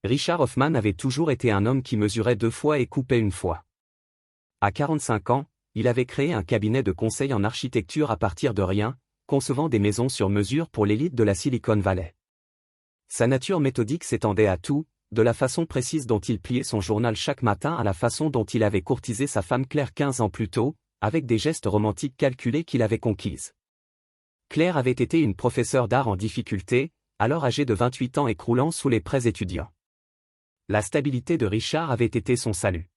Richard Hoffman avait toujours été un homme qui mesurait 2 fois et coupait 1 fois. À 45 ans, il avait créé un cabinet de conseil en architecture à partir de rien, concevant des maisons sur mesure pour l'élite de la Silicon Valley. Sa nature méthodique s'étendait à tout, de la façon précise dont il pliait son journal chaque matin à la façon dont il avait courtisé sa femme Claire 15 ans plus tôt, avec des gestes romantiques calculés qu'il avait conquises. Claire avait été une professeure d'art en difficulté, alors âgée de 28 ans et croulant sous les prêts étudiants. La stabilité de Richard avait été son salut.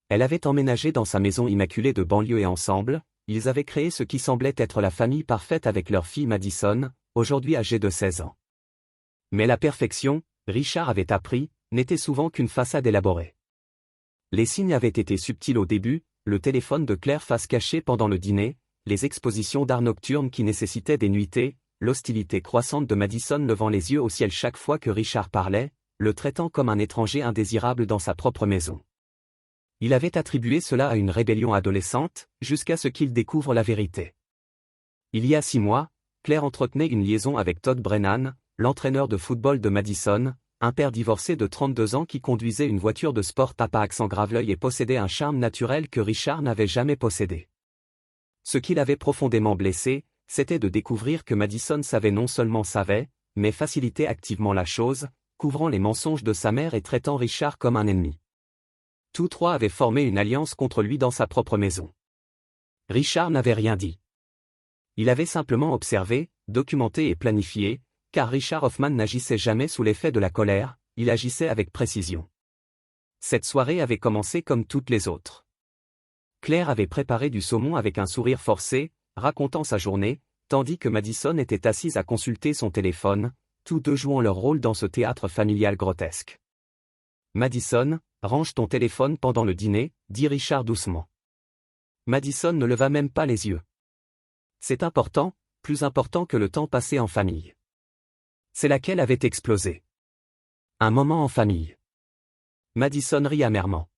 Elle avait emménagé dans sa maison immaculée de banlieue et ensemble, ils avaient créé ce qui semblait être la famille parfaite avec leur fille Madison, aujourd'hui âgée de 16 ans. Mais la perfection, Richard avait appris, n'était souvent qu'une façade élaborée. Les signes avaient été subtils au début, le téléphone de Claire face cachée pendant le dîner, les expositions d'art nocturne qui nécessitaient des nuitées, l'hostilité croissante de Madison levant les yeux au ciel chaque fois que Richard parlait, le traitant comme un étranger indésirable dans sa propre maison. Il avait attribué cela à une rébellion adolescente, jusqu'à ce qu'il découvre la vérité. Il y a 6 mois, Claire entretenait une liaison avec Todd Brennan, l'entraîneur de football de Madison, un père divorcé de 32 ans qui conduisait une voiture de sport à accent graveleuil et possédait un charme naturel que Richard n'avait jamais possédé. Ce qui l'avait profondément blessé, c'était de découvrir que Madison savait, mais facilitait activement la chose, couvrant les mensonges de sa mère et traitant Richard comme un ennemi. Tous trois avaient formé une alliance contre lui dans sa propre maison. Richard n'avait rien dit. Il avait simplement observé, documenté et planifié, car Richard Hoffman n'agissait jamais sous l'effet de la colère, il agissait avec précision. Cette soirée avait commencé comme toutes les autres. Claire avait préparé du saumon avec un sourire forcé, racontant sa journée, tandis que Madison était assise à consulter son téléphone, tous deux jouant leur rôle dans ce théâtre familial grotesque. Madison, range ton téléphone pendant le dîner, dit Richard doucement. Madison ne leva même pas les yeux. C'est important, plus important que le temps passé en famille. C'est laquelle avait explosé. Un moment en famille. Madison rit amèrement.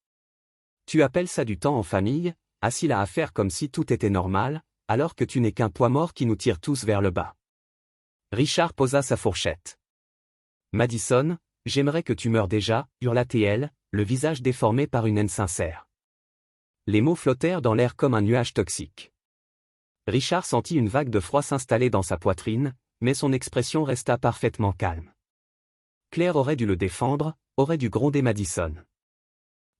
Tu appelles ça du temps en famille, assis là à faire comme si tout était normal, alors que tu n'es qu'un poids mort qui nous tire tous vers le bas. Richard posa sa fourchette. Madison, j'aimerais que tu meures déjà, hurla-t-elle, le visage déformé par une haine sincère. Les mots flottèrent dans l'air comme un nuage toxique. Richard sentit une vague de froid s'installer dans sa poitrine, mais son expression resta parfaitement calme. Claire aurait dû le défendre, aurait dû gronder Madison.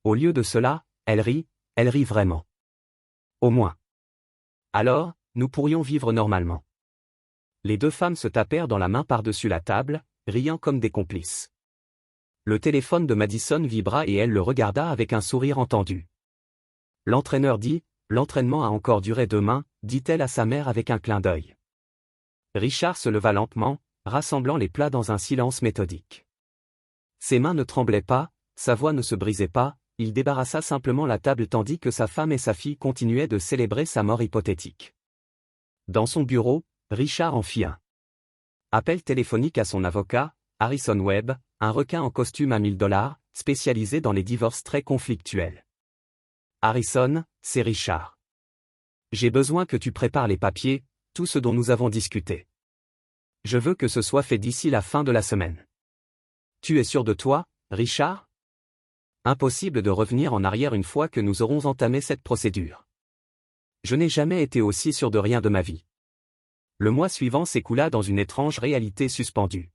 Au lieu de cela, elle rit vraiment. Au moins. Alors, nous pourrions vivre normalement. Les deux femmes se tapèrent dans la main par-dessus la table, riant comme des complices. Le téléphone de Madison vibra et elle le regarda avec un sourire entendu. L'entraîneur dit, l'entraînement a encore duré demain, dit-elle à sa mère avec un clin d'œil. Richard se leva lentement, rassemblant les plats dans un silence méthodique. Ses mains ne tremblaient pas, sa voix ne se brisait pas, il débarrassa simplement la table tandis que sa femme et sa fille continuaient de célébrer sa mort hypothétique. Dans son bureau, Richard en fit un. Appel téléphonique à son avocat, Harrison Webb, un requin en costume à $1000, spécialisé dans les divorces très conflictuels. Harrison, c'est Richard. J'ai besoin que tu prépares les papiers, tout ce dont nous avons discuté. Je veux que ce soit fait d'ici la fin de la semaine. Tu es sûr de toi, Richard? Impossible de revenir en arrière une fois que nous aurons entamé cette procédure. Je n'ai jamais été aussi sûr de rien de ma vie. Le mois suivant s'écoula dans une étrange réalité suspendue.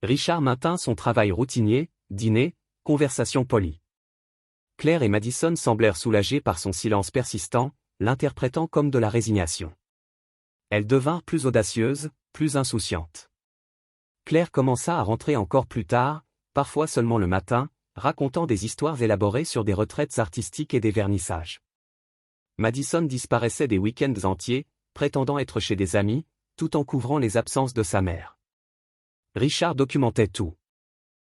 Richard maintint son travail routinier, dîner, conversation polie. Claire et Madison semblèrent soulagées par son silence persistant, l'interprétant comme de la résignation. Elles devinrent plus audacieuses, plus insouciantes. Claire commença à rentrer encore plus tard, parfois seulement le matin, racontant des histoires élaborées sur des retraites artistiques et des vernissages. Madison disparaissait des week-ends entiers, prétendant être chez des amis, tout en couvrant les absences de sa mère. Richard documentait tout.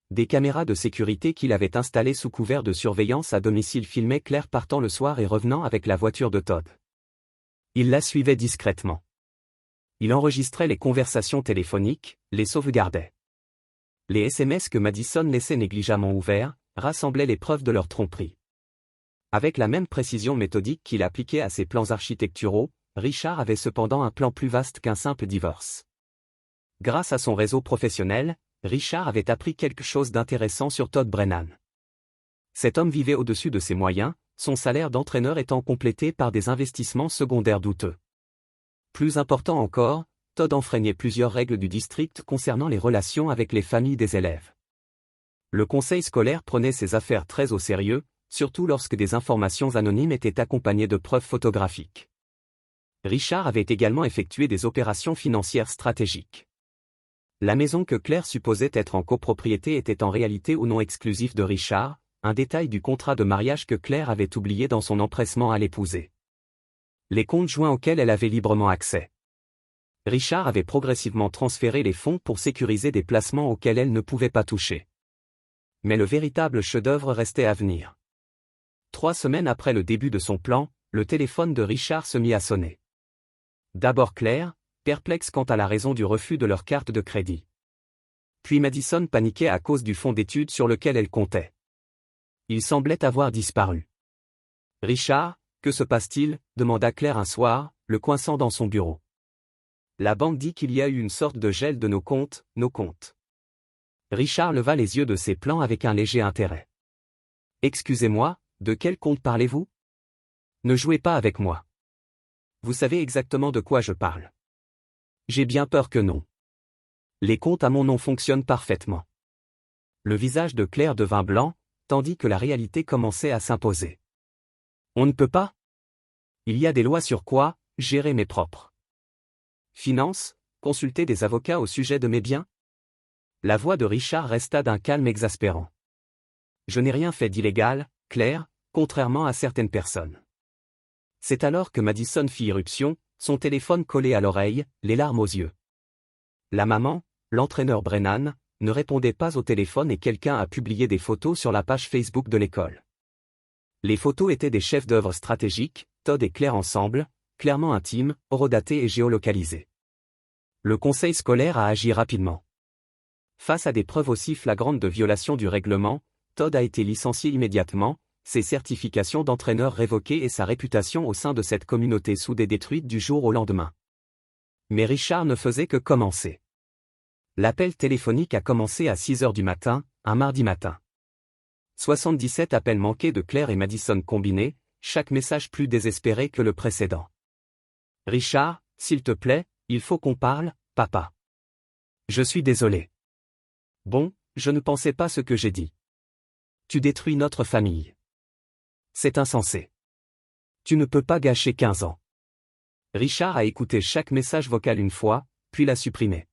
Des caméras de sécurité qu'il avait installées sous couvert de surveillance à domicile filmaient Claire partant le soir et revenant avec la voiture de Todd. Il la suivait discrètement. Il enregistrait les conversations téléphoniques, les sauvegardait. Les SMS que Madison laissait négligemment ouverts, rassemblaient les preuves de leur tromperie. Avec la même précision méthodique qu'il appliquait à ses plans architecturaux, Richard avait cependant un plan plus vaste qu'un simple divorce. Grâce à son réseau professionnel, Richard avait appris quelque chose d'intéressant sur Todd Brennan. Cet homme vivait au-dessus de ses moyens, son salaire d'entraîneur étant complété par des investissements secondaires douteux. Plus important encore, Todd enfreignait plusieurs règles du district concernant les relations avec les familles des élèves. Le conseil scolaire prenait ses affaires très au sérieux, surtout lorsque des informations anonymes étaient accompagnées de preuves photographiques. Richard avait également effectué des opérations financières stratégiques. La maison que Claire supposait être en copropriété était en réalité au nom exclusif de Richard, un détail du contrat de mariage que Claire avait oublié dans son empressement à l'épouser. Les comptes joints auxquels elle avait librement accès. Richard avait progressivement transféré les fonds pour sécuriser des placements auxquels elle ne pouvait pas toucher. Mais le véritable chef-d'œuvre restait à venir. 3 semaines après le début de son plan, le téléphone de Richard se mit à sonner. D'abord Claire, perplexe quant à la raison du refus de leur carte de crédit. Puis Madison paniquait à cause du fonds d'études sur lequel elle comptait. Il semblait avoir disparu. « Richard, que se passe-t-il » demanda Claire un soir, le coinçant dans son bureau. « La banque dit qu'il y a eu une sorte de gel de nos comptes. » Richard leva les yeux de ses plans avec un léger intérêt. « Excusez-moi, de quel compte parlez-vous ? Ne jouez pas avec moi. Vous savez exactement de quoi je parle. J'ai bien peur que non. Les comptes à mon nom fonctionnent parfaitement. » Le visage de Claire devint blanc, tandis que la réalité commençait à s'imposer. « On ne peut pas ? Il y a des lois sur quoi, gérer mes propres finances, consulter des avocats au sujet de mes biens ?» La voix de Richard resta d'un calme exaspérant. « Je n'ai rien fait d'illégal, Claire, contrairement à certaines personnes. » C'est alors que Madison fit irruption, son téléphone collé à l'oreille, les larmes aux yeux. La maman, l'entraîneur Brennan, ne répondait pas au téléphone et quelqu'un a publié des photos sur la page Facebook de l'école. Les photos étaient des chefs d'œuvre stratégiques, Todd et Claire ensemble, clairement intimes, horodatées et géolocalisées. Le conseil scolaire a agi rapidement. Face à des preuves aussi flagrantes de violation du règlement, Todd a été licencié immédiatement, ses certifications d'entraîneur révoquées et sa réputation au sein de cette communauté soudée détruite du jour au lendemain. Mais Richard ne faisait que commencer. L'appel téléphonique a commencé à 6 heures du matin, un mardi matin. 77 appels manqués de Claire et Madison combinés, chaque message plus désespéré que le précédent. « Richard, s'il te plaît, il faut qu'on parle, papa. Je suis désolé. Bon, je ne pensais pas ce que j'ai dit. Tu détruis notre famille. C'est insensé. Tu ne peux pas gâcher 15 ans. » Richard a écouté chaque message vocal une fois, puis l'a supprimé.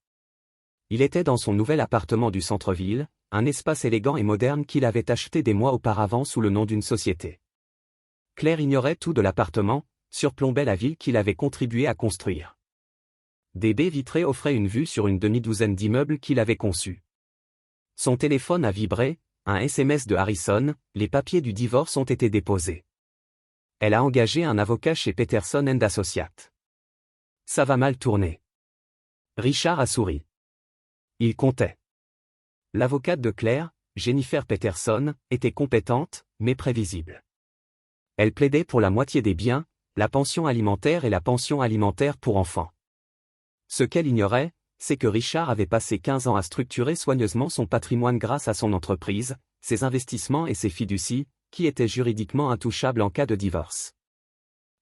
Il était dans son nouvel appartement du centre-ville, un espace élégant et moderne qu'il avait acheté des mois auparavant sous le nom d'une société. Claire ignorait tout de l'appartement, surplombait la ville qu'il avait contribué à construire. Des baies vitrées offraient une vue sur une demi-douzaine d'immeubles qu'il avait conçus. Son téléphone a vibré, un SMS de Harrison, les papiers du divorce ont été déposés. Elle a engagé un avocat chez Peterson & Associates. Ça va mal tourner. Richard a souri. Il comptait. L'avocate de Claire, Jennifer Peterson, était compétente, mais prévisible. Elle plaidait pour la moitié des biens, la pension alimentaire et la pension alimentaire pour enfants. Ce qu'elle ignorait, c'est que Richard avait passé 15 ans à structurer soigneusement son patrimoine grâce à son entreprise, ses investissements et ses fiducies, qui étaient juridiquement intouchables en cas de divorce.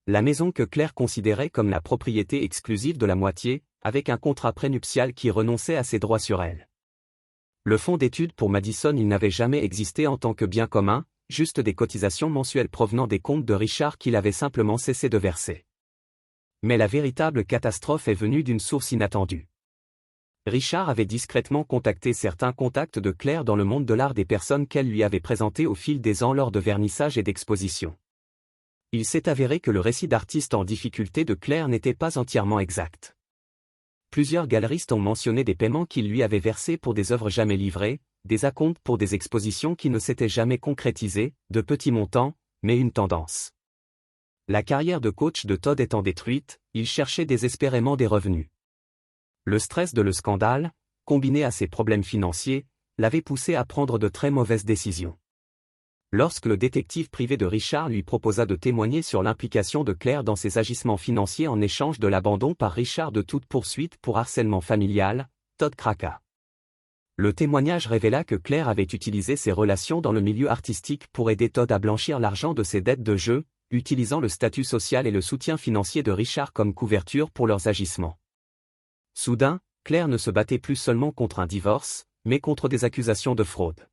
La maison que Claire considérait comme la propriété exclusive de la moitié, avec un contrat prénuptial qui renonçait à ses droits sur elle. Le fonds d'études pour Madison il n'avait jamais existé en tant que bien commun, juste des cotisations mensuelles provenant des comptes de Richard qu'il avait simplement cessé de verser. Mais la véritable catastrophe est venue d'une source inattendue. Richard avait discrètement contacté certains contacts de Claire dans le monde de l'art des personnes qu'elle lui avait présentées au fil des ans lors de vernissages et d'expositions. Il s'est avéré que le récit d'artiste en difficulté de Claire n'était pas entièrement exact. Plusieurs galeristes ont mentionné des paiements qu'ils lui avaient versés pour des œuvres jamais livrées, des acomptes pour des expositions qui ne s'étaient jamais concrétisées, de petits montants, mais une tendance. La carrière de coach de Todd étant détruite, il cherchait désespérément des revenus. Le stress de le scandale, combiné à ses problèmes financiers, l'avait poussé à prendre de très mauvaises décisions. Lorsque le détective privé de Richard lui proposa de témoigner sur l'implication de Claire dans ses agissements financiers en échange de l'abandon par Richard de toute poursuite pour harcèlement familial, Todd craqua. Le témoignage révéla que Claire avait utilisé ses relations dans le milieu artistique pour aider Todd à blanchir l'argent de ses dettes de jeu, utilisant le statut social et le soutien financier de Richard comme couverture pour leurs agissements. Soudain, Claire ne se battait plus seulement contre un divorce, mais contre des accusations de fraude.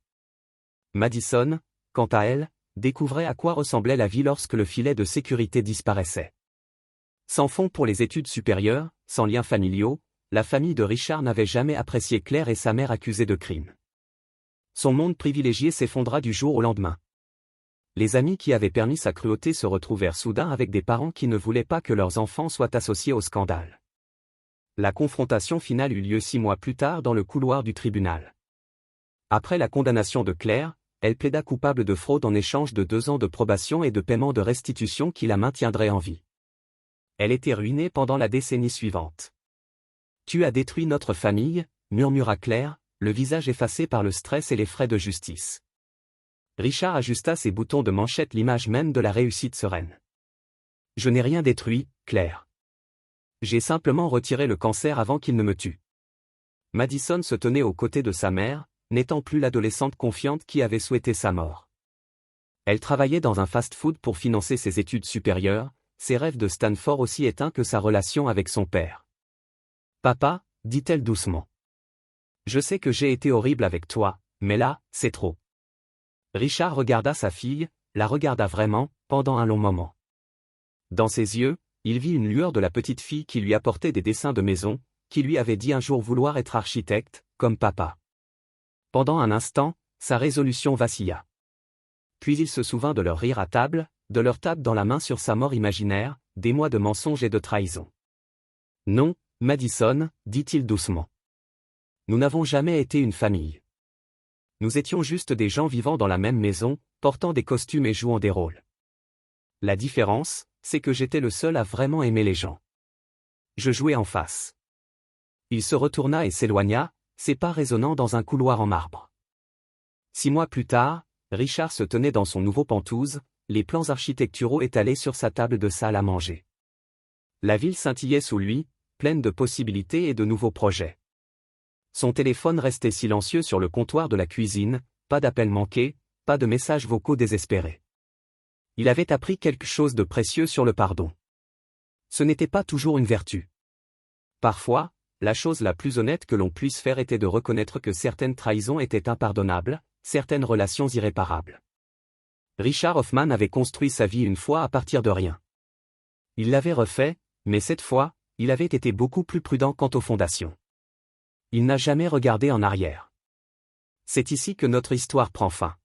Madison, quant à elle, découvrait à quoi ressemblait la vie lorsque le filet de sécurité disparaissait. Sans fonds pour les études supérieures, sans liens familiaux, la famille de Richard n'avait jamais apprécié Claire et sa mère accusée de crime. Son monde privilégié s'effondra du jour au lendemain. Les amis qui avaient permis sa cruauté se retrouvèrent soudain avec des parents qui ne voulaient pas que leurs enfants soient associés au scandale. La confrontation finale eut lieu 6 mois plus tard dans le couloir du tribunal. Après la condamnation de Claire, elle plaida coupable de fraude en échange de 2 ans de probation et de paiement de restitution qui la maintiendraient en vie. Elle était ruinée pendant la décennie suivante. « Tu as détruit notre famille », murmura Claire, le visage effacé par le stress et les frais de justice. Richard ajusta ses boutons de manchette, l'image même de la réussite sereine. « Je n'ai rien détruit, Claire. J'ai simplement retiré le cancer avant qu'il ne me tue. » Madison se tenait aux côtés de sa mère, n'étant plus l'adolescente confiante qui avait souhaité sa mort. Elle travaillait dans un fast-food pour financer ses études supérieures, ses rêves de Stanford aussi éteints que sa relation avec son père. « Papa, dit-elle doucement. Je sais que j'ai été horrible avec toi, mais là, c'est trop. » Richard regarda sa fille, la regarda vraiment, pendant un long moment. Dans ses yeux, il vit une lueur de la petite fille qui lui apportait des dessins de maison, qui lui avait dit un jour vouloir être architecte, comme papa. Pendant un instant, sa résolution vacilla. Puis il se souvint de leur rire à table, de leur tape dans la main sur sa mort imaginaire, des mois de mensonges et de trahison. « Non, Madison, dit-il doucement. Nous n'avons jamais été une famille. Nous étions juste des gens vivant dans la même maison, portant des costumes et jouant des rôles. La différence, c'est que j'étais le seul à vraiment aimer les gens. Je jouais en face. » Il se retourna et s'éloigna, ses pas résonnant dans un couloir en marbre. 6 mois plus tard, Richard se tenait dans son nouveau Penthouse, les plans architecturaux étalés sur sa table de salle à manger. La ville scintillait sous lui, pleine de possibilités et de nouveaux projets. Son téléphone restait silencieux sur le comptoir de la cuisine, pas d'appels manqués, pas de messages vocaux désespérés. Il avait appris quelque chose de précieux sur le pardon. Ce n'était pas toujours une vertu. Parfois, la chose la plus honnête que l'on puisse faire était de reconnaître que certaines trahisons étaient impardonnables, certaines relations irréparables. Richard Hoffman avait construit sa vie une fois à partir de rien. Il l'avait refait, mais cette fois, il avait été beaucoup plus prudent quant aux fondations. Il n'a jamais regardé en arrière. C'est ici que notre histoire prend fin.